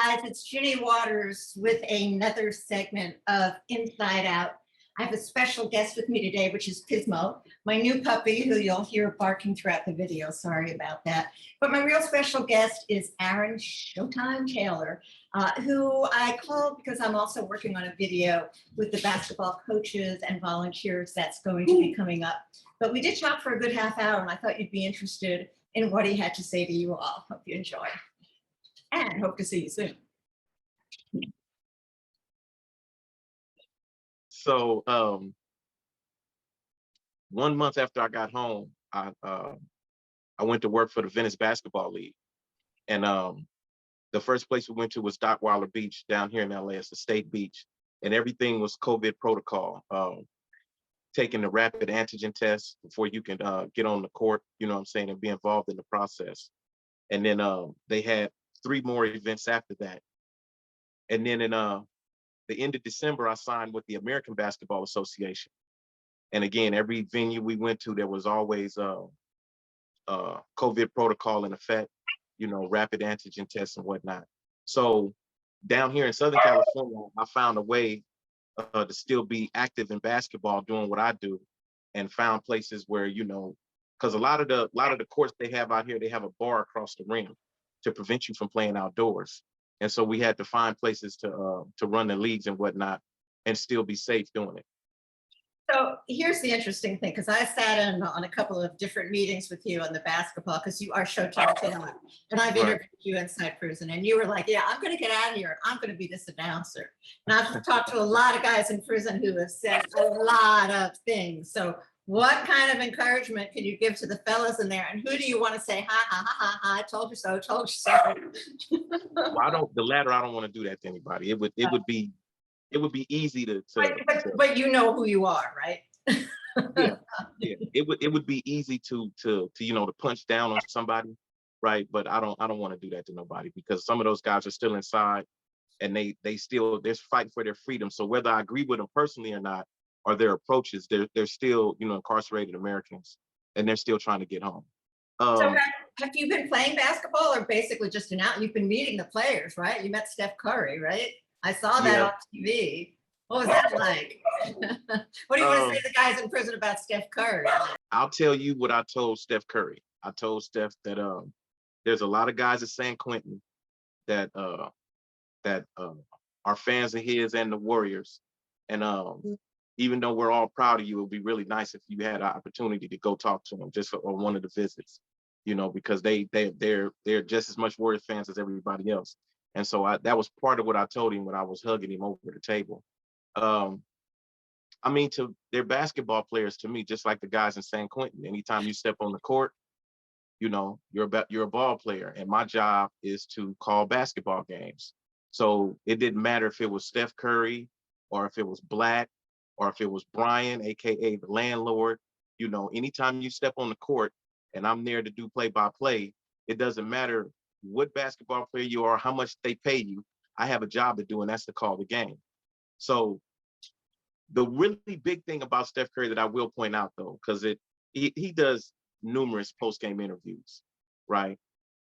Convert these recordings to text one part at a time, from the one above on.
guys, it's Ginny Waters with another segment of Inside Out. I have a special guest with me today, which is Pismo, my new puppy who you'll hear barking throughout the video. Sorry about that. But my real special guest is Aaron Showtime Taylor, who I called because I'm also working on a video with the basketball coaches and volunteers that's going to be coming up. But we did talk for a good half hour, and I thought you'd be interested in what he had to say to you all. Hope you enjoy. And hope to see you soon. So 1 month after I got home, I went to work for the Venice Basketball League. And the first place we went to was Dockweiler Beach down here in LA. It's a state beach. And everything was COVID protocol. Taking the rapid antigen test before you can get on the court, you know what I'm saying, and be involved in the process. And then they had 3 more events after that. And then in the end of December, I signed with the American Basketball Association. And again, every venue we went to, there was always COVID protocol in effect, you know, rapid antigen tests and whatnot. So down here in Southern California, I found a way to still be active in basketball, doing what I do, and found places where, you know, because a lot of the courts they have out here, they have a bar across the rim to prevent you from playing outdoors. And so we had to find places to run the leagues and whatnot and still be safe doing it. So here's the interesting thing, because I sat in on a couple of different meetings with you on the basketball, because you are Showtime talent, and I've interviewed you inside prison, and you were like, yeah, I'm going to get out of here. I'm going to be this announcer. And I've talked to a lot of guys in prison who have said a lot of things. So what kind of encouragement can you give to the fellas in there? And who do you want to say, ha, ha, ha, ha, ha, I told you so, told you so? Well, the latter, I don't want to do that to anybody. It would be easy to but you know who you are, right? yeah. It would be easy to you know, to punch down on somebody, right? But I don't want to do that to nobody, because some of those guys are still inside, and they're fighting for their freedom. So whether I agree with them personally or not, or their approaches, they're still, you know, incarcerated Americans, and they're still trying to get home. So have you been playing basketball, or basically just you've been meeting the players, right? You met Steph Curry, right? I saw that on TV. What was that like? What do you want to say to the guys in prison about Steph Curry? I'll tell you what I told Steph Curry. I told Steph that there's a lot of guys at San Quentin that are fans of his and the Warriors. And even though we're all proud of you, it would be really nice if you had an opportunity to go talk to them just on one of the visits, you know, because they're just as much Warriors fans as everybody else. And so that was part of what I told him when I was hugging him over the table. I mean, they're basketball players to me, just like the guys in San Quentin. Anytime you step on the court, you know, you're a ball player, and my job is to call basketball games. So it didn't matter if it was Steph Curry, or if it was Black, or if it was Brian, aka the landlord. You know, anytime you step on the court and I'm there to do play-by-play, it doesn't matter what basketball player you are, how much they pay you. I have a job to do, and that's to call the game. So the really big thing about Steph Curry that I will point out, though, because he does numerous post-game interviews, right?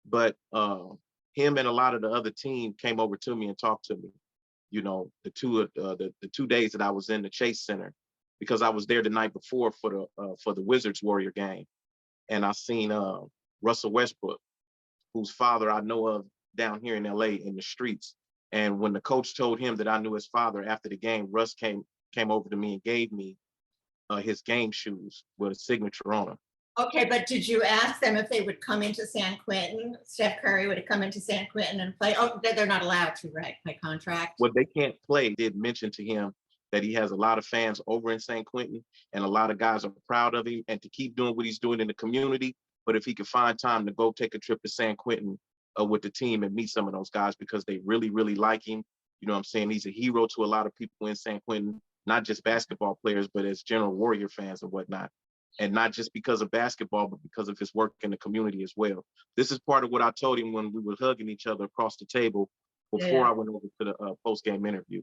But him and a lot of the other team came over to me and talked to me. You know, the 2 days that I was in the Chase Center, because I was there the night before for the Wizards Warrior game, and I seen Russell Westbrook, whose father I know of down here in LA in the streets. And when the coach told him that I knew his father after the game, Russ came over to me and gave me his game shoes with a signature on them. Okay, but did you ask them if they would come into San Quentin? Steph Curry would come into San Quentin and play? Oh, they're not allowed to, right, by contract? Well, they can't play. Did mention to him that he has a lot of fans over in San Quentin, and a lot of guys are proud of him and to keep doing what he's doing in the community. But if he could find time to go take a trip to San Quentin with the team and meet some of those guys, because they really, really like him. You know what I'm saying? He's a hero to a lot of people in San Quentin, not just basketball players, but as general Warrior fans and whatnot. And not just because of basketball, but because of his work in the community as well. This is part of what I told him when we were hugging each other across the table before I went over to the post-game interview.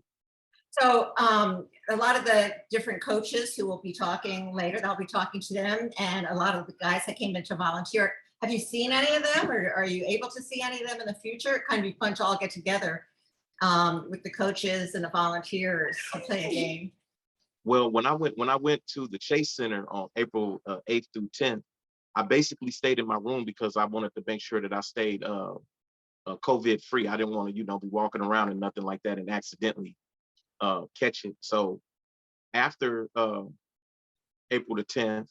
So a lot of the different coaches who will be talking later, they'll be talking to them, and a lot of the guys that came in to volunteer, Have you seen any of them, or are you able to see any of them in the future? It kind of be fun to all get together with the coaches and the volunteers to play a game. Well, when I went to the Chase Center on April 8th through 10th, I basically stayed in my room because I wanted to make sure that I stayed COVID free. I didn't want to, be walking around and nothing like that and accidentally catch it. So after April the 10th,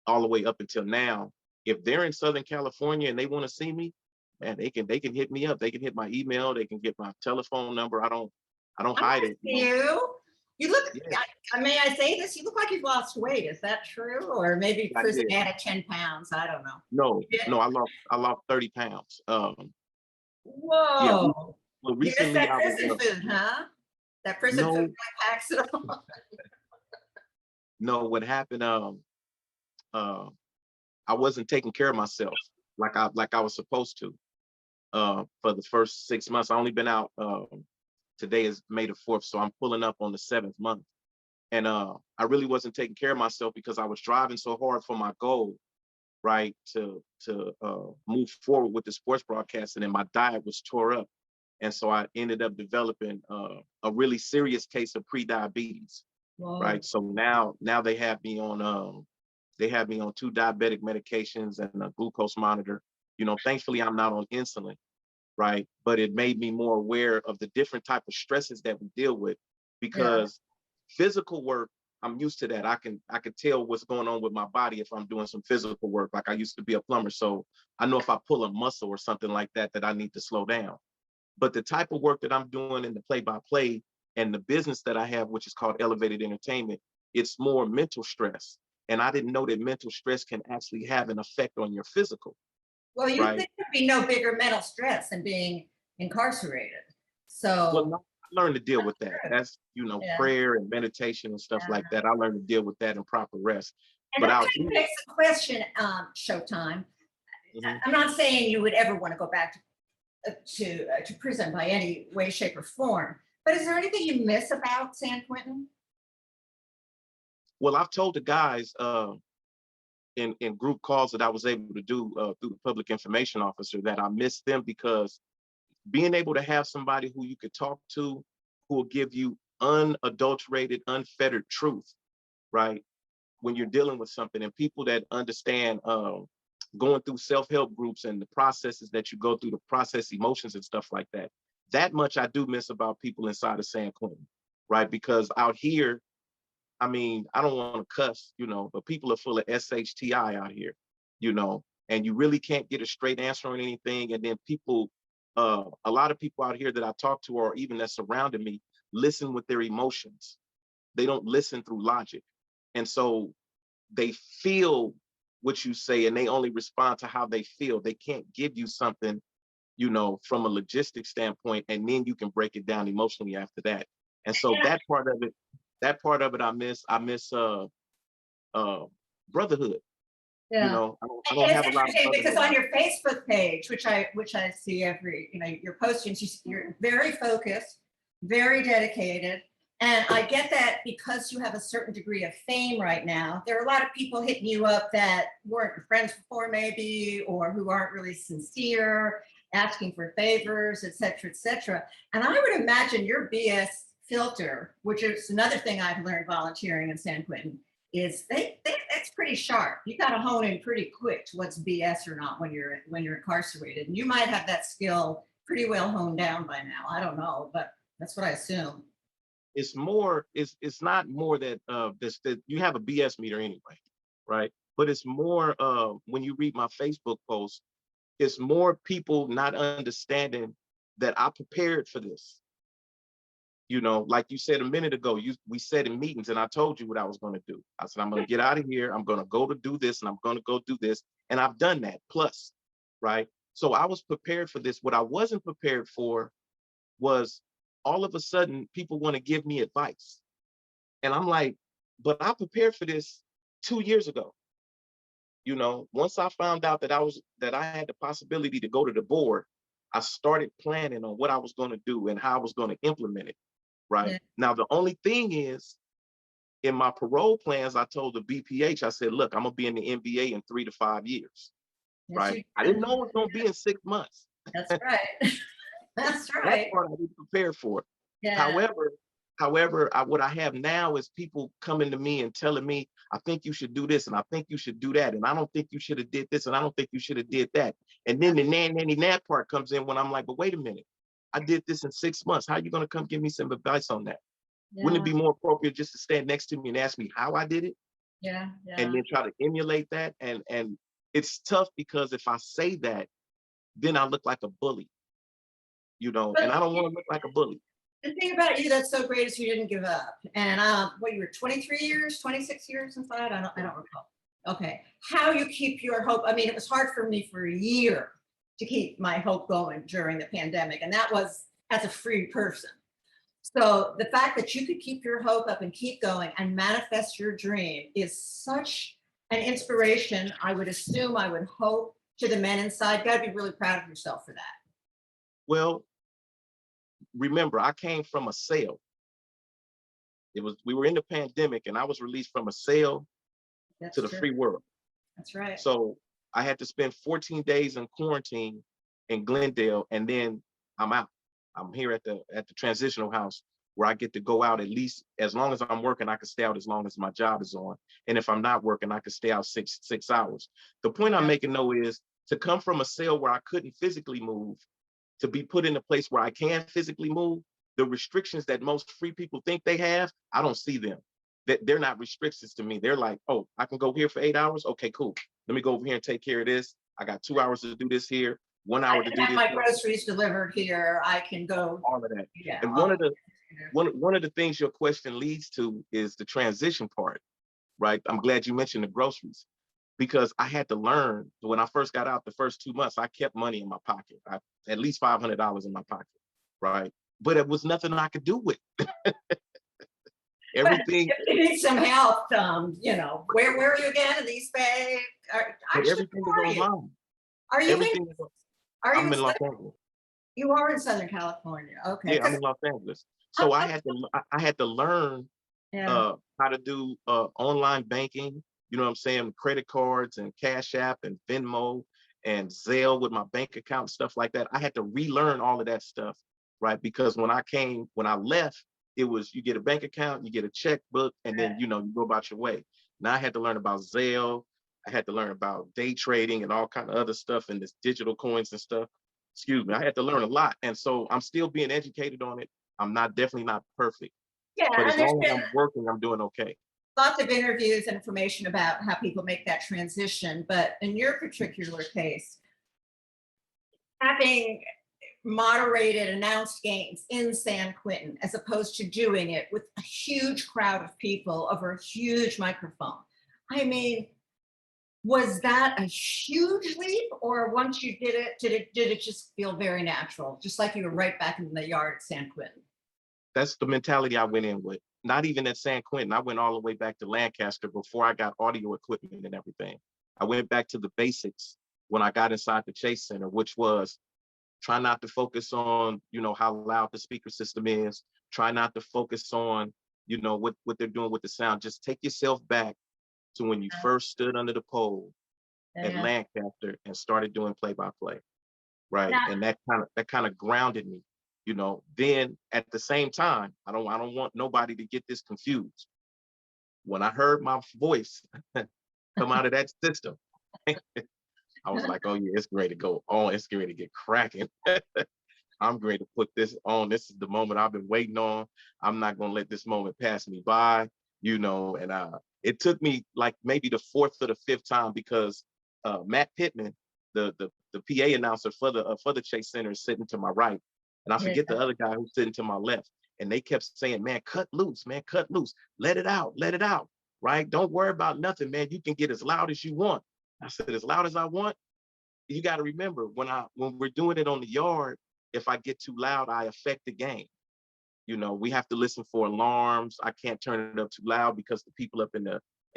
all the way up until now, if they're in Southern California and they want to see me, man, they can hit me up. They can hit my email. They can get my telephone number. I don't I hide want to it. see you. You look, Yeah, may I say this? You look like you've lost weight. Is that true? Or maybe I Chris did. added 10 pounds. I don't know. No, You did? no, I lost 30 pounds. Yeah. Whoa. Well, You missed recently that I was prison food, huh? That prison food no, really packs it on. no. What happened? Uh, I wasn't taking care of myself like I was supposed to. For the first 6 months, I only been out. Today is May the 4th, so I'm pulling up on the 7th month. And I really wasn't taking care of myself because I was driving so hard for my goal, right, to move forward with the sports broadcasting, and my diet was tore up. And so I ended up developing a really serious case of pre-diabetes, Whoa. right? So now they have me on 2 diabetic medications and a glucose monitor. Thankfully I'm not on insulin, right? But it made me more aware of the different type of stresses that we deal with, Yeah. because physical work, I'm used to that. I can tell what's going on with my body if I'm doing some physical work. Like I used to be a plumber, so I know if I pull a muscle or something like that that I need to slow down. But the type of work that I'm doing in the play-by-play and the business that I have, which is called Elevated Entertainment, it's more mental stress. And I didn't know that mental stress can actually have an effect on your physical, Well, you right? think there'd be no bigger mental stress than being incarcerated. Well, So no, I learned to deal with that's that. true. That's, Yeah. prayer and meditation and stuff like that. I learned to deal with that and proper rest. And But that out kind here, of begs the question, Showtime. mhm. I'm not saying you would ever want to go back to prison by any way, shape, or form. But is there anything you miss about San Quentin? Well, I've told the guys in group calls that I was able to do through the public information officer that I miss them, because being able to have somebody who you could talk to, who will give you unadulterated, unfettered truth, right? When you're dealing with something, and people that understand going through self-help groups and the processes that you go through to process emotions and stuff like that. That much I do miss about people inside of San Quentin, right? Because out here, I mean, I don't want to cuss, but people are full of SHTI out here, and you really can't get a straight answer on anything. And then people, a lot of people out here that I talk to, or even that surrounded me, listen with their emotions. They don't listen through logic. And so they feel what you say and they only respond to how they feel. They can't give you something, from a logistic standpoint, and then you can break it down emotionally after that. And so that part of it I miss uh brotherhood. Yeah. I don't It's have a lot of interesting because brotherhood. on your Facebook page, which I see every, your postings, you're very focused, very dedicated. And I get that because you have a certain degree of fame right now. There are a lot of people hitting you up that weren't your friends before, maybe, or who aren't really sincere, asking for favors, et cetera, et cetera. And I would imagine your BS filter, which is another thing I've learned volunteering in San Quentin, is that's pretty sharp. You got to hone in pretty quick to what's BS or not when you're incarcerated. And you might have that skill pretty well honed down by now. I don't know, but that's what I assume. It's not more that this that you have a BS meter anyway, right? But it's more when you read my Facebook post, it's more people not understanding that I prepared for this. Like you said a minute ago, we said in meetings, and I told you what I was going to do. I said, I'm going to get out of here. I'm going to go to do this, and I'm going to go do this. And I've done that plus, right? So I was prepared for this. What I wasn't prepared for was all of a sudden people want to give me advice. And I'm like, but I prepared for this 2 years ago. Once I found out that I had the possibility to go to the board, I started planning on what I was going to do and how I was going to implement it. Right Yeah. now, the only thing is, in my parole plans, I told the BPH, I said, look, I'm gonna be in the NBA in 3 to 5 years. Yes, right? you I didn't did. know it was gonna be in 6 months. That's right. That's That right. part I didn't prepare for. Yeah. However, what I have now is people coming to me and telling me, I think you should do this and I think you should do that. And I don't think you should have did this and I don't think you should have did that. And then the nanny that part comes in when I'm like, but wait a minute, I did this in 6 months. How are you gonna come give me some advice on that? Wouldn't it Yeah. be more appropriate just to stand next to me and ask me how I did it Yeah. and Yeah. then try to emulate that? And it's tough because if I say that, then I look like a bully, But and I don't want to look like a bully. the thing about you that's so great is you didn't give up. And what you were 23 years, 26 years inside? I don't recall. Okay. How you keep your hope. I mean, it was hard for me for a year to keep my hope going during the pandemic. And that was as a free person. So the fact that you could keep your hope up and keep going and manifest your dream is such an inspiration. I would assume, I would hope to the men inside. Got to be really proud of yourself for that. Well, remember, I came from a sale. We were in the pandemic and I was released from a sale to That's the true. free world. That's right. So I had to spend 14 days in quarantine in Glendale, and then I'm out. I'm here at the transitional house where I get to go out at least as long as I'm working. I can stay out as long as my job is on, and if I'm not working, I can stay out six hours. The point I'm Yeah. making though is to come from a cell where I couldn't physically move to be put in a place where I can physically move. The restrictions that most free people think they have, I don't see them. That they're not restrictions to me. They're like, oh, I can go here for 8 hours. Okay, cool. Let me go over here and take care of this. I got 2 hours to do this here, 1 hour I to can do have this my here, groceries delivered here. I can go, all of that. yeah. And one of the things your question leads to is the transition part, right? I'm glad you mentioned the groceries because I had to learn when I first got out the first 2 months, I kept money in my pocket, at least $500 in my pocket, right? But it was nothing I could do with But everything. if you need some help, where are you again? In the East Bay? But Actually, everything is where are you? online. Are you in? Everything is. Are you I'm in? in Los Angeles. You are in Southern California. Okay. Yeah, I'm in Los Angeles. I'm, So I I'm- had to I had to learn yeah. how to do online banking, you know what I'm saying, credit cards and Cash App and Venmo and Zelle with my bank account, stuff like that. I had to relearn all of that stuff, right? Because when I left, it was you get a bank account, you get a checkbook, and then you go about your way. Now I had to learn about Zelle. I had to learn about day trading and all kind of other stuff and this digital coins and stuff. Excuse me. I had to learn a lot. And so I'm still being educated on it. I'm not definitely not perfect, Yeah. but And as there's long as been I'm working, I'm doing okay. lots of interviews and information about how people make that transition. But in your particular case, having moderated announced games in San Quentin as opposed to doing it with a huge crowd of people over a huge microphone. I mean, was that a huge leap, or once you did it, did it just feel very natural, just like you were right back in the yard at San Quentin? That's the mentality I went in with. Not even at San Quentin. I went all the way back to Lancaster before I got audio equipment and everything. I went back to the basics when I got inside the Chase Center, which was try not to focus on, how loud the speaker system is. Try not to focus on, what they're doing with the sound. Just take yourself back to when you first stood under the pole at Yeah. Lancaster and started doing play-by-play, right? Now, And that kind of grounded me. Then at the same time, I don't want nobody to get this confused. When I heard my voice come out of that system, I was like, oh yeah, it's ready to go on. It's ready to get cracking. I'm ready to put this on. This is the moment I've been waiting on. I'm not gonna let this moment pass me by, and it took me like maybe the fourth or the fifth time because Matt Pittman, the PA announcer for the Chase Center is sitting to my right. And I yeah, forget the other guy who's sitting to my left. And they kept saying, man, cut loose, man, cut loose. Let it out, right? Don't worry about nothing, man. You can get as loud as you want. I said, as loud as I want. You got to remember when we're doing it on the yard, if I get too loud, I affect the game. We have to listen for alarms. I can't turn it up too loud because the people up in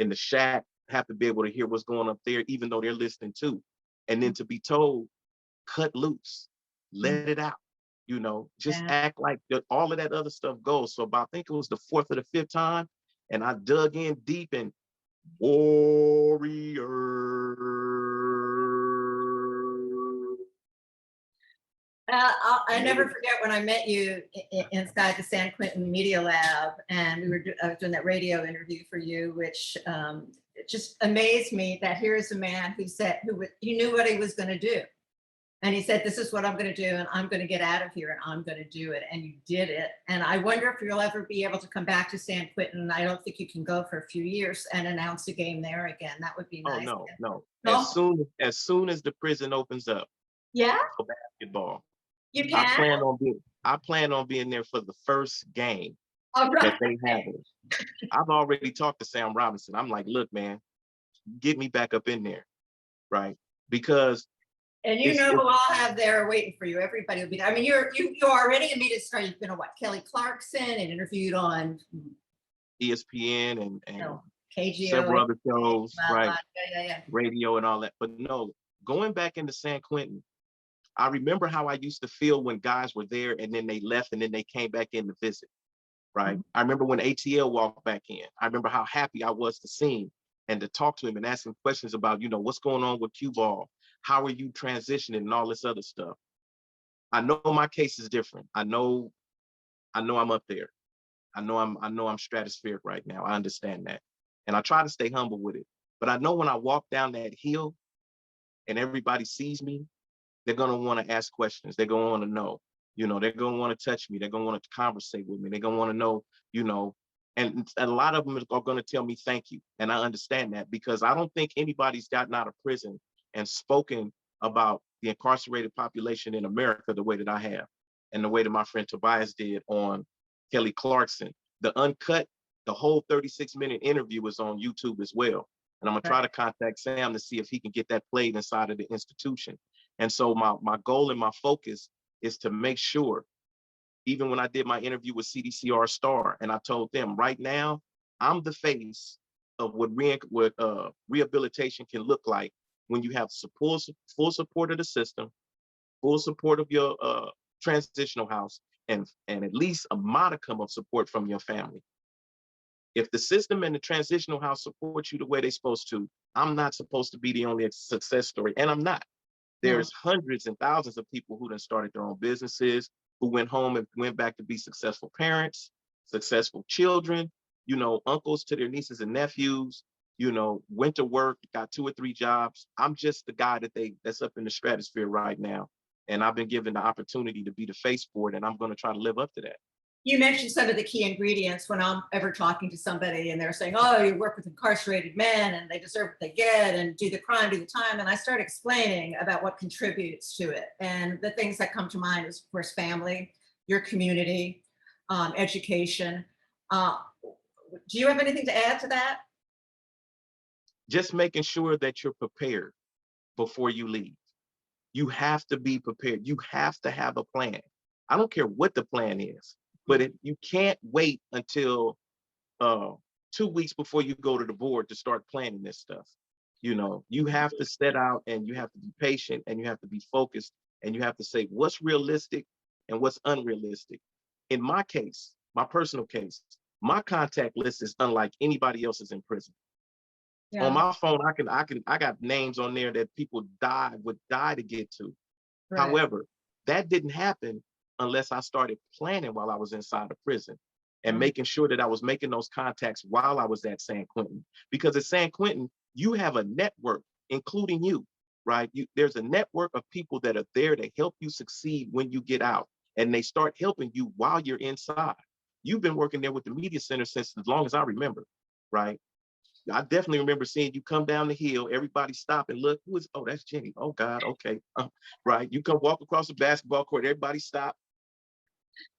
the shack have to be able to hear what's going up there, even though they're listening too. And then to be told, cut loose, let it out, just yeah. act like all of that other stuff goes. So about, I think it was the fourth or the fifth time, and I dug in deep and warrior. I never forget when I met you inside the San Quentin Media Lab, and I was doing that radio interview for you, which it just amazed me that here is a man who said, he knew what he was going to do. And he said, this is what I'm going to do, and I'm going to get out of here, and I'm going to do it. And you did it. And I wonder if you'll ever be able to come back to San Quentin. I don't think you can go for a few years and announce a game there again. That would be Oh nice. no, no. No? As soon as the prison opens up Yeah, for basketball, you I can. plan on being there for the first game All right. that they have it. I've already talked to Sam Robinson. I'm like, look, man, get me back up in there, right? Because And you know who I'll have there waiting for you. Everybody will be there. I mean, you're already a media star. You've been on what, Kelly Clarkson, and interviewed on ESPN and KGO, several other shows, right? Yeah. Radio and all that. But no, going back into San Quentin, I remember how I used to feel when guys were there and then they left and then they came back in to visit, right? I remember when ATL walked back in. I remember how happy I was to see him and to talk to him and ask him questions about, what's going on with cue ball? How are you transitioning and all this other stuff? I know my case is different. I know I'm up there. I know I'm stratospheric right now. I understand that. And I try to stay humble with it. But I know when I walk down that hill and everybody sees me, they're gonna want to ask questions. They're gonna want to know, they're gonna want to touch me. They're gonna want to conversate with me. They're gonna want to know, and a lot of them are gonna tell me thank you. And I understand that because I don't think anybody's gotten out of prison and spoken about the incarcerated population in America the way that I have, and the way that my friend Tobias did on Kelly Clarkson. The uncut, the whole 36-minute interview is on YouTube as well. And I'm gonna try to contact Sam to see if he can get that played inside of the institution. And so my goal and my focus is to make sure, even when I did my interview with CDCR Star, and I told them right now, I'm the face of what rehabilitation can look like when you have full support of the system, full support of your transitional house, and at least a modicum of support from your family. If the system and the transitional house support you the way they're supposed to, I'm not supposed to be the only success story, and I'm not. There's hundreds and thousands of people who done started their own businesses, who went home and went back to be successful parents, successful children, uncles to their nieces and nephews, went to work, got 2 or 3 jobs. I'm just the guy that's up in the stratosphere right now. And I've been given the opportunity to be the face for it, and I'm going to try to live up to that. You mentioned some of the key ingredients when I'm ever talking to somebody and they're saying, oh, you work with incarcerated men and they deserve what they get and do the crime, do the time. And I start explaining about what contributes to it. And the things that come to mind is, of course, family, your community, education. Do you have anything to add to that? Just making sure that you're prepared before you leave. You have to be prepared. You have to have a plan. I don't care what the plan is. But you can't wait until 2 weeks before you go to the board to start planning this stuff. You have to set out, and you have to be patient, and you have to be focused, and you have to say what's realistic and what's unrealistic. In my case, my personal case, my contact list is unlike anybody else's in prison. Yeah. On my phone, I got names on there that people would die to get to. Right. However, that didn't happen unless I started planning while I was inside the prison and making sure that I was making those contacts while I was at San Quentin. Because at San Quentin, you have a network, including you, right? There's a network of people that are there to help you succeed when you get out, and they start helping you while you're inside. You've been working there with the media center since as long as I remember, right? I definitely remember seeing you come down the hill, everybody stop and look, that's Jenny. Oh God, okay. Right. You come walk across the basketball court, everybody stop.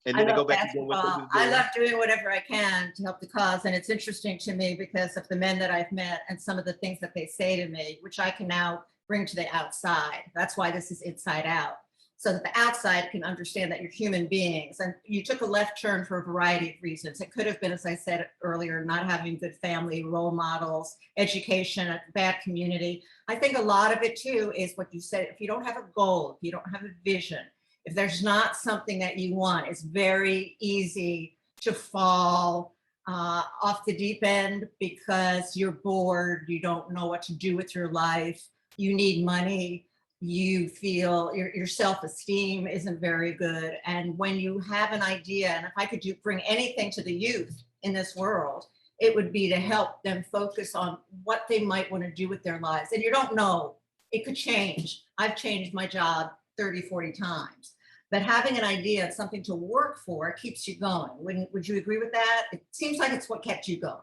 And then they go back to doing what they do. I love doing whatever I can to help the cause. And it's interesting to me because of the men that I've met and some of the things that they say to me, which I can now bring to the outside. That's why this is Inside Out, so that the outside can understand that you're human beings. And you took a left turn for a variety of reasons. It could have been, as I said earlier, not having good family role models, education, a bad community. I think a lot of it too is what you said. If you don't have a goal, if you don't have a vision, if there's not something that you want, it's very easy to fall off the deep end because you're bored, you don't know what to do with your life, you need money. you feel your self-esteem isn't very good. And when you have an idea, and if I could bring anything to the youth in this world, it would be to help them focus on what they might want to do with their lives. And you don't know, it could change. I've changed my job 30, 40 times. But having an idea of something to work for keeps you going. Would you agree with that? It seems like it's what kept you going.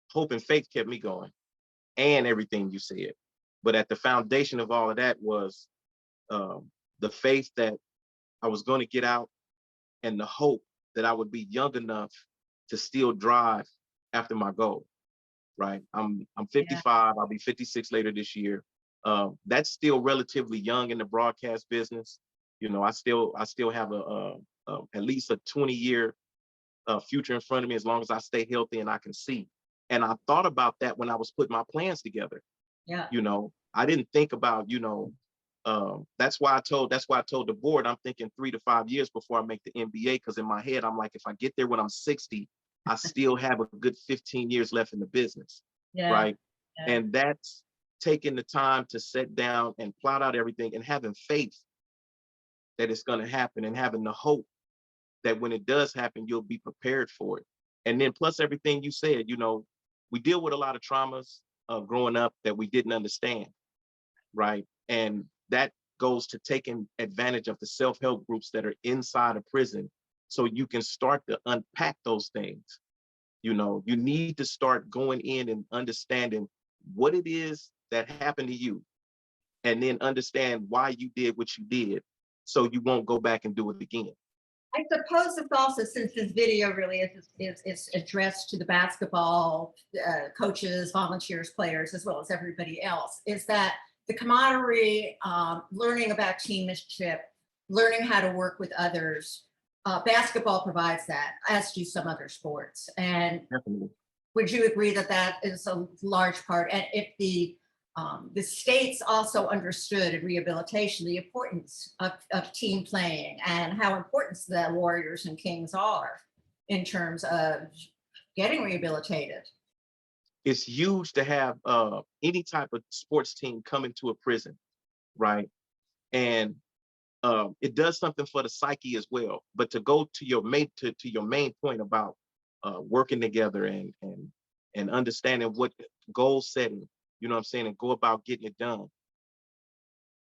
Hope and faith kept me going, and everything you said. But at the foundation of all of that was the faith that I was going to get out, and the hope that I would be young enough to still drive after my goal. Right? I'm Yeah. 55. I'll be 56 later this year. That's still relatively young in the broadcast business. You know, I still have at least a 20-year future in front of me as long as I stay healthy and I can see. And I thought about that when I was putting my plans together. Yeah. You know, I didn't think about, that's why I told the board I'm thinking 3 to 5 years before I make the NBA, because in my head I'm like, if I get there when I'm 60, I still have a good 15 years left in the business. Yeah. Right. Yeah. And that's taking the time to sit down and plot out everything and having faith that it's going to happen, and having the hope that when it does happen, you'll be prepared for it. And then plus everything you said, we deal with a lot of traumas growing up that we didn't understand, right? And that goes to taking advantage of the self-help groups that are inside a prison, so you can start to unpack those things. You need to start going in and understanding what it is that happened to you, and then understand why you did what you did, so you won't go back and do it again. I suppose it's also, since this video really is addressed to the basketball coaches, volunteers, players, as well as everybody else, is that the camaraderie, learning about teammanship, learning how to work with others. Basketball provides that, as do some other sports. And Definitely. would you agree that that is a large part? And if the states also understood in rehabilitation the importance of team playing, and how important the Warriors and Kings are in terms of getting rehabilitated. It's huge to have any type of sports team come into a prison, right? And it does something for the psyche as well. But to go to your main point about working together and understanding what goal setting, you know what I'm saying, and go about getting it done.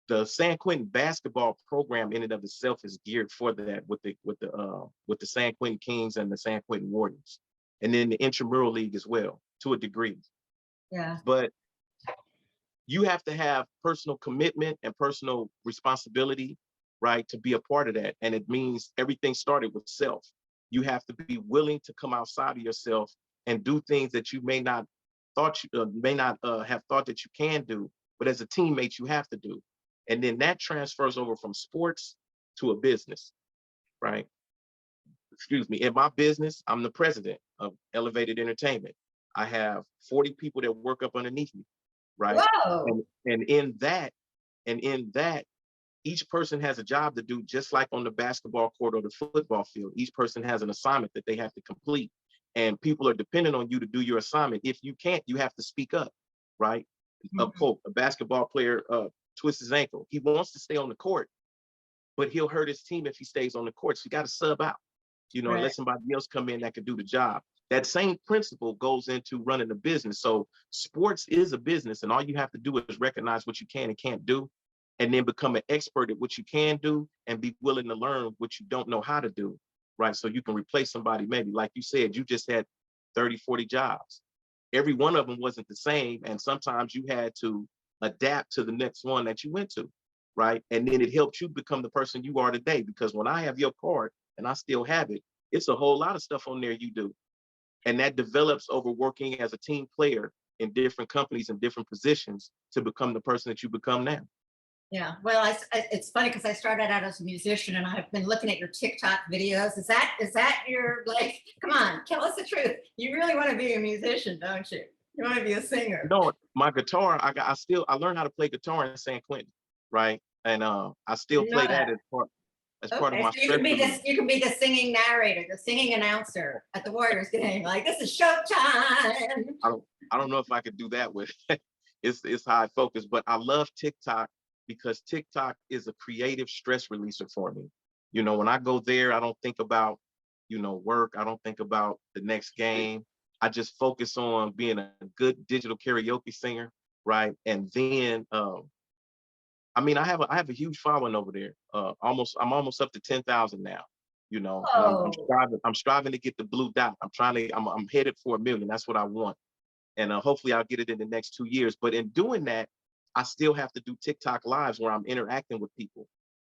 The San Quentin basketball program in and of itself is geared for that, with the San Quentin Kings and the San Quentin Warriors, and then the intramural league as well, to a degree. Yeah. But you have to have personal commitment and personal responsibility, right, to be a part of that. And it means everything started with self. You have to be willing to come outside of yourself and do things that you may not have thought that you can do, but as a teammate you have to do. And then that transfers over from sports to a business, right? Excuse me. In my business, I'm the president of Elevated Entertainment. I have 40 people that work up underneath me, right? Whoa. And in that, each person has a job to do, just like on the basketball court or the football field. Each person has an assignment that they have to complete, and people are dependent on you to do your assignment. If you can't, you have to speak up, right? Mhm. A basketball player twists his ankle. He wants to stay on the court, but he'll hurt his team if he stays on the court. So you got to sub out, and Right. let somebody else come in that could do the job. That same principle goes into running a business. So sports is a business, and all you have to do is recognize what you can and can't do, and then become an expert at what you can do, and be willing to learn what you don't know how to do, right? So you can replace somebody. Maybe, like you said, you just had 30, 40 jobs. Every one of them wasn't the same, and sometimes you had to adapt to the next one that you went to, right? And then it helped you become the person you are today, because when I have your card, and I still have it, it's a whole lot of stuff on there you do. And that develops over working as a team player in different companies and different positions to become the person that you become now. Yeah. Well, it's funny because I started out as a musician, and I've been looking at your TikTok videos. Is that your, like, come on, tell us the truth. You really want to be a musician, don't you? You want to be a singer. No, my guitar, I learned how to play guitar in San Quentin, right? And I still Didn't know play that. that as part of Okay, my so you can stress be relief. the singing narrator, the singing announcer at the Warriors game. Like, this is showtime. I don't know if I could do that with it's high focus. But I love TikTok because TikTok is a creative stress releaser for me. You know, when I go there, I don't think about, work. I don't think about the next game. I just focus on being a good digital karaoke singer, right? And then I mean, I have a huge following over there. I'm almost up to 10,000 now. And I'm Oh, striving to get the blue dot. I'm headed for 1 million. That's what I want, and hopefully I'll get it in the next 2 years. But in doing that, I still have to do TikTok lives where I'm interacting with people,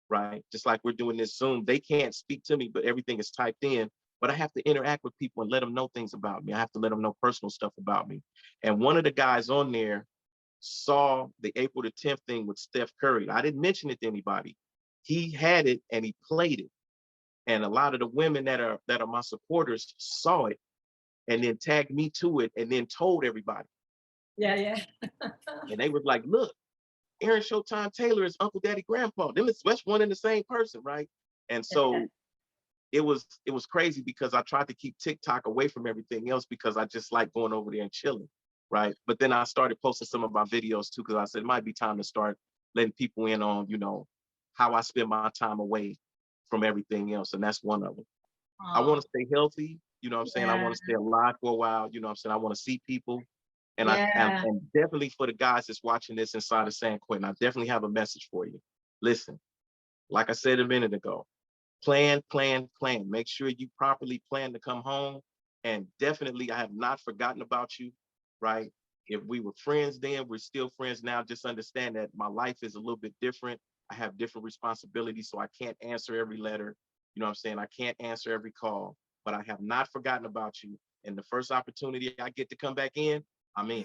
right? Just like we're doing this Zoom. They can't speak to me, but everything is typed in. But I have to interact with people and let them know things about me. I have to let them know personal stuff about me. And one of the guys on there saw the April the 10th thing with Steph Curry. I didn't mention it to anybody. He had it and he played it. And a lot of the women that are my supporters saw it and then tagged me to it and then told everybody. yeah, yeah. And they was like, look, Aaron Showtime Taylor is Uncle Daddy Grandpa. That's one and the same person, right? And so it was crazy because I tried to keep TikTok away from everything else because I just like going over there and chilling, right? But then I started posting some of my videos too because I said it might be time to start letting people in on, how I spend my time away from everything else, and that's one of them. I Oh, want to stay healthy, what I'm saying? I yeah, want to stay alive for a while, what I'm saying? I want to see people. And yeah. and definitely for the guys that's watching this inside of San Quentin, I definitely have a message for you. Listen, like I said a minute ago, plan, plan, plan. Make sure you properly plan to come home. And definitely, I have not forgotten about you, right? If we were friends then, we're still friends now. Just understand that my life is a little bit different. I have different responsibilities, so I can't answer every letter. You know what I'm saying? I can't answer every call, but I have not forgotten about you. And the first opportunity I get to come back in, I'm in.